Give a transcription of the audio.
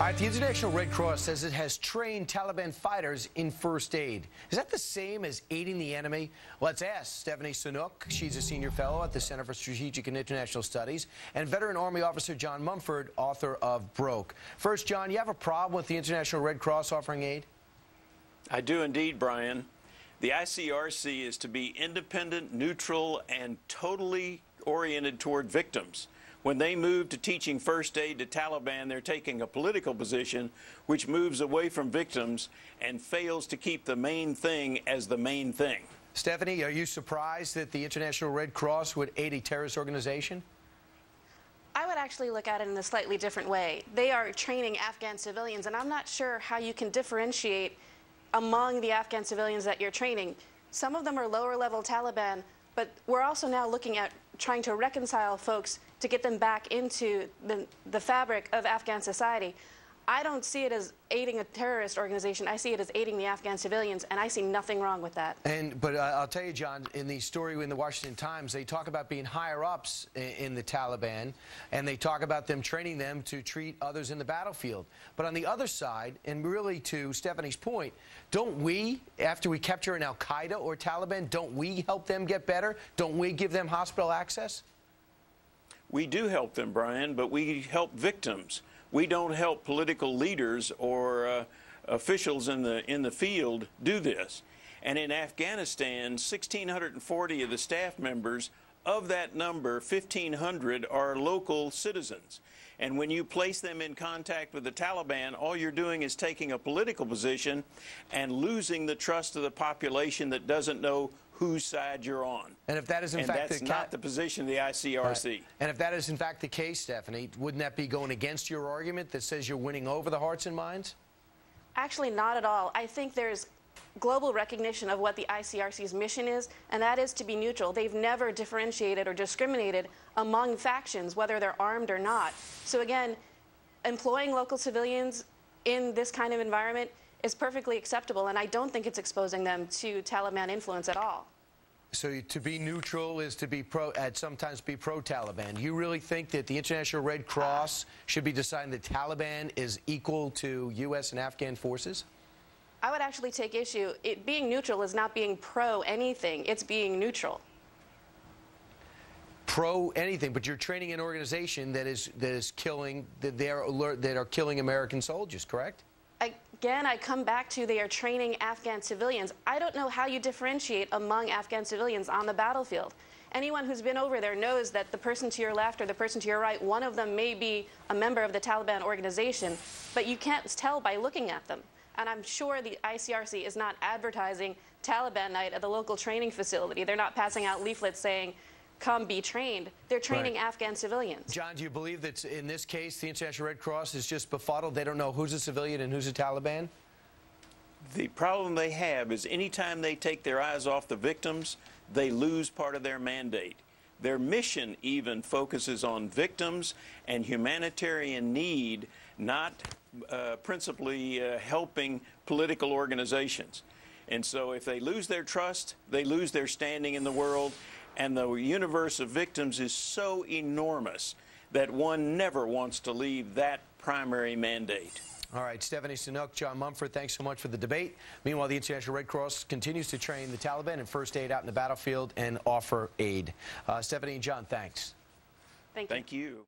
All right, the International Red Cross says it has trained Taliban fighters in first aid. Is that the same as aiding the enemy? Let's ask Stephanie Sanook. She's a senior fellow at the Center for Strategic and International Studies, and veteran Army officer John Mumford, author of Broke. First, John, you have a problem with the International Red Cross offering aid? I do indeed, Brian. The ICRC is to be independent, neutral, and totally oriented toward victims. When they move to teaching first aid to Taliban, they're taking a political position which moves away from victims and fails to keep the main thing as the main thing. Stephanie, are you surprised that the International Red Cross would aid a terrorist organization? I would actually look at it in a slightly different way. They are training Afghan civilians, and I'm not sure how you can differentiate among the Afghan civilians that you're training. Some of them are lower-level Taliban, but we're also now looking at trying to reconcile folks to get them back into the fabric of Afghan society. I don't see it as aiding a terrorist organization. I see it as aiding the Afghan civilians, and I see nothing wrong with that. But I'll tell you, John, in the story in the Washington Times, they talk about being higher-ups in the Taliban, and they talk about them training them to treat others in the battlefield. But on the other side, and really to Stephanie's point, don't we, after we capture an al-Qaeda or Taliban, don't we help them get better? Don't we give them hospital access? We do help them, Brian, but we help victims. We don't help political leaders or officials in the field do this. And in Afghanistan, 1,640 of the staff members, of that number, 1,500 are local citizens. And when you place them in contact with the Taliban, all you're doing is taking a political position and losing the trust of the population that doesn't know whose side you're on. And if that is in fact that's not the position of the ICRC. Right. And if that is in fact the case, Stephanie, wouldn't that be going against your argument that says you're winning over the hearts and minds? Actually, not at all. I think there's global recognition of what the ICRC's mission is, and that is to be neutral. They've never differentiated or discriminated among factions, whether they're armed or not. So again, employing local civilians in this kind of environment is perfectly acceptable, and I don't think it's exposing them to Taliban influence at all. So to be neutral is to be sometimes be pro-Taliban. You really think that the International Red Cross should be deciding that Taliban is equal to U.S. and Afghan forces? I would actually take issue. Being neutral is not being pro-anything. It's being neutral. Pro-anything, but you're training an organization that is killing, that are killing American soldiers, correct? Again, I come back to they are training Afghan civilians. I don't know how you differentiate among Afghan civilians on the battlefield. Anyone who's been over there knows that the person to your left or the person to your right, one of them may be a member of the Taliban organization, but you can't tell by looking at them. And I'm sure the ICRC is not advertising Taliban night at the local training facility. They're not passing out leaflets saying, come be trained. They're training Afghan civilians. John, do you believe that in this case the International Red Cross is just befuddled? They don't know who's a civilian and who's a Taliban? The problem they have is anytime they take their eyes off the victims, they lose part of their mandate. Their mission even focuses on victims and humanitarian need, not principally helping political organizations. And so if they lose their trust, they lose their standing in the world. And the universe of victims is so enormous that one never wants to leave that primary mandate. All right, Stephanie Sanook, John Mumford, thanks so much for the debate. Meanwhile, the International Red Cross continues to train the Taliban in first aid out in the battlefield and offer aid. Stephanie and John, thanks. Thank you.